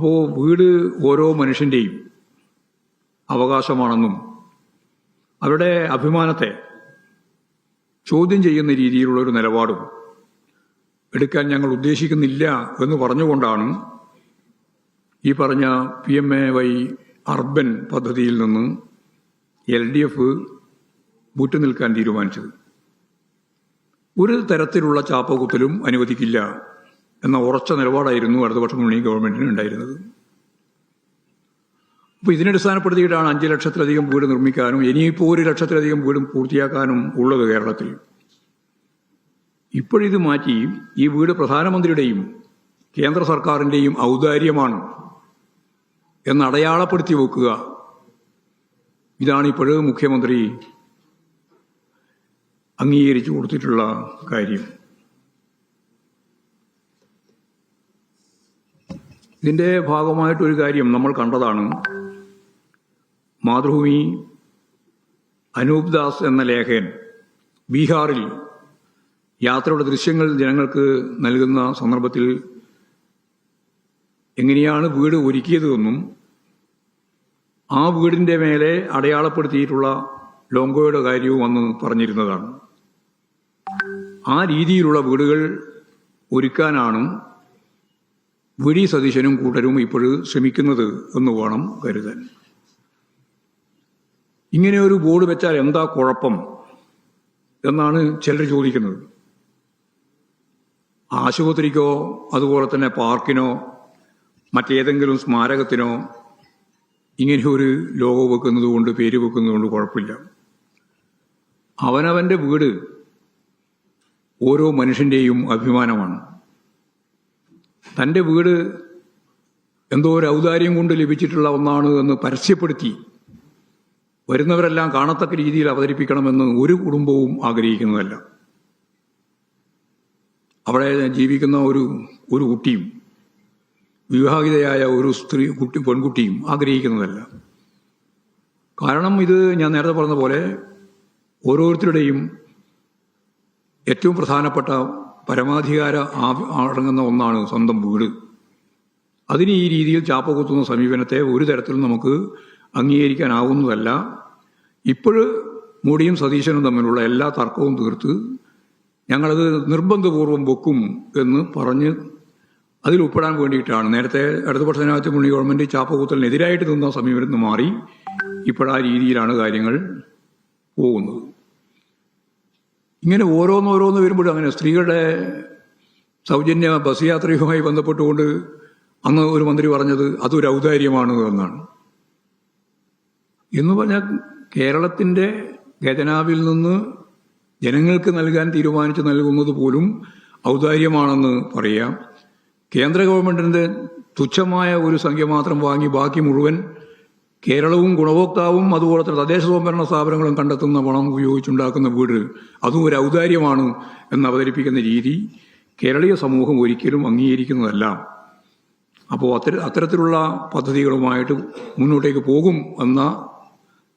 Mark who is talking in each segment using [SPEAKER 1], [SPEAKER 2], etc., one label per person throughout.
[SPEAKER 1] അപ്പോൾ വീട് ഓരോ മനുഷ്യൻ്റെയും അവകാശമാണെന്നും അവരുടെ അഭിമാനത്തെ ചോദ്യം ചെയ്യുന്ന രീതിയിലുള്ള ഒരു നിലപാടും എടുക്കാൻ ഞങ്ങൾ ഉദ്ദേശിക്കുന്നില്ല എന്ന് പറഞ്ഞുകൊണ്ടാണ് ഈ പറഞ്ഞ PMAY അർബൻ പദ്ധതിയിൽ നിന്ന് LDF വിട്ടുനിൽക്കാൻ തീരുമാനിച്ചത്. ഒരു തരത്തിലുള്ള ചാപ്പകുത്തലും അനുവദിക്കില്ല എന്ന ഉറച്ച നിലപാടായിരുന്നു ഇടതുപക്ഷ മുന്നണി ഗവൺമെന്റിന് ഉണ്ടായിരുന്നത്. അപ്പോൾ ഇതിനടിസ്ഥാനപ്പെടുത്തിയിട്ടാണ് 5 ലക്ഷത്തിലധികം വീട് നിർമ്മിക്കാനും ഇനിയിപ്പോൾ 1 ലക്ഷത്തിലധികം വീടും പൂർത്തിയാക്കാനും ഉള്ളത് കേരളത്തിൽ. ഇപ്പോഴിത് മാറ്റി ഈ വീട് പ്രധാനമന്ത്രിയുടെയും കേന്ദ്ര സർക്കാരിൻ്റെയും ഔദാര്യമാണ് എന്ന് അടയാളപ്പെടുത്തി വെക്കുക, ഇതാണ് ഇപ്പോഴും മുഖ്യമന്ത്രി അംഗീകരിച്ചു കൊടുത്തിട്ടുള്ള കാര്യം. ഇതിൻ്റെ ഭാഗമായിട്ടൊരു കാര്യം നമ്മൾ കണ്ടതാണ്. മാതൃഭൂമി അനൂപ് ദാസ് എന്ന ലേഖകൻ ബീഹാറിൽ യാത്രയുടെ ദൃശ്യങ്ങൾ ജനങ്ങൾക്ക് നൽകുന്ന സന്ദർഭത്തിൽ എങ്ങനെയാണ് വീട് ഒരുക്കിയതെന്നും ആ വീടിൻ്റെ മേലെ അടയാളപ്പെടുത്തിയിട്ടുള്ള ലോങ്കോയുടെ കാര്യവും അന്ന് പറഞ്ഞിരുന്നതാണ്. ആ രീതിയിലുള്ള വീടുകൾ ഒരുക്കാനാണ് VD സതീശനും കൂട്ടരും ഇപ്പോഴും ശ്രമിക്കുന്നത് എന്ന് വേണം കരുതാൻ. ഇങ്ങനെ ഒരു ബോർഡ് വെച്ചാൽ എന്താ കുഴപ്പം എന്നാണ് ചിലർ ചോദിക്കുന്നത്. ആശുപത്രിക്കോ അതുപോലെ തന്നെ പാർക്കിനോ മറ്റേതെങ്കിലും സ്മാരകത്തിനോ ഇങ്ങനെ ഒരു ലോഗോ വെക്കുന്നത് കൊണ്ട്, പേര് വെക്കുന്നത് കൊണ്ട് കുഴപ്പമില്ല. അവനവൻ്റെ വീട് ഓരോ മനുഷ്യൻ്റെയും അഭിമാനമാണ്. തൻ്റെ വീട് എന്തോ ഒരു ഔദാര്യം കൊണ്ട് ലഭിച്ചിട്ടുള്ള ഒന്നാണ് എന്ന് പരസ്യപ്പെടുത്തി വരുന്നവരെല്ലാം കാണത്തക്ക രീതിയിൽ അവതരിപ്പിക്കണമെന്ന് ഒരു കുടുംബവും ആഗ്രഹിക്കുന്നതല്ല. അവിടെ ജീവിക്കുന്ന ഒരു കുട്ടിയും വിവാഹിതയായ ഒരു പെൺകുട്ടിയും ആഗ്രഹിക്കുന്നതല്ല. കാരണം ഇത് ഞാൻ നേരത്തെ പറഞ്ഞ പോലെ ഓരോരുത്തരുടെയും ഏറ്റവും പ്രധാനപ്പെട്ട പരമാധികാര അടങ്ങുന്ന ഒന്നാണ് സ്വന്തം വീട്. അതിന് ഈ രീതിയിൽ ചാപ്പകുത്തുന്ന സമീപനത്തെ ഒരു തരത്തിലും നമുക്ക് അംഗീകരിക്കാനാവുന്നതല്ല. ഇപ്പോഴ് മോഡിയും സതീശനും തമ്മിലുള്ള എല്ലാ തർക്കവും തീർത്ത് ഞങ്ങളത് നിർബന്ധപൂർവം വെക്കും എന്ന് പറഞ്ഞ് അതിൽ ഉൾപ്പെടാൻ വേണ്ടിയിട്ടാണ് നേരത്തെ ഇടതുപക്ഷ ജനാധിപത്യ മുന്നണി ഗവൺമെന്റ് ചാപ്പകുത്തലിനെതിരായിട്ട് നിന്ന സമീപനത്തിൽ മാറി ഇപ്പോഴാ രീതിയിലാണ് കാര്യങ്ങൾ പോകുന്നത്. ഇങ്ങനെ ഓരോന്നോരോന്ന് വരുമ്പോഴും അങ്ങനെ സ്ത്രീകളുടെ സൗജന്യ ബസ് യാത്രയുമായി ബന്ധപ്പെട്ടുകൊണ്ട് അന്ന് ഒരു മന്ത്രി പറഞ്ഞത് അതൊരു ഔദാര്യമാണ് എന്നാണ്. എന്ന് പറഞ്ഞാൽ കേരളത്തിൻ്റെ ഖജനാവിൽ നിന്ന് ജനങ്ങൾക്ക് നൽകാൻ തീരുമാനിച്ച് നൽകുന്നത് പോലും ഔദാര്യമാണെന്ന് പറയാം. കേന്ദ്ര ഗവൺമെന്റിന്റെ തുച്ഛമായ ഒരു സംഖ്യ മാത്രം വാങ്ങി ബാക്കി മുഴുവൻ കേരളവും ഗുണഭോക്താവും അതുപോലെ തന്നെ തദ്ദേശ സ്വയംഭരണ സ്ഥാപനങ്ങളും കണ്ടെത്തുന്ന പണം ഉപയോഗിച്ചുണ്ടാക്കുന്ന വീട് അതും ഒരു ഔദാര്യമാണ് എന്ന് അവതരിപ്പിക്കുന്ന രീതി കേരളീയ സമൂഹം ഒരിക്കലും അംഗീകരിക്കുന്നതല്ല. അപ്പോൾ അത്തരത്തിലുള്ള പദ്ധതികളുമായിട്ട് മുന്നോട്ടേക്ക് പോകും എന്ന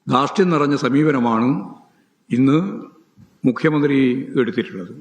[SPEAKER 1] ധാർഷ്ട്യം നിറഞ്ഞ സമീപനമാണ് ഇന്ന് മുഖ്യമന്ത്രി എടുത്തിട്ടുള്ളത്.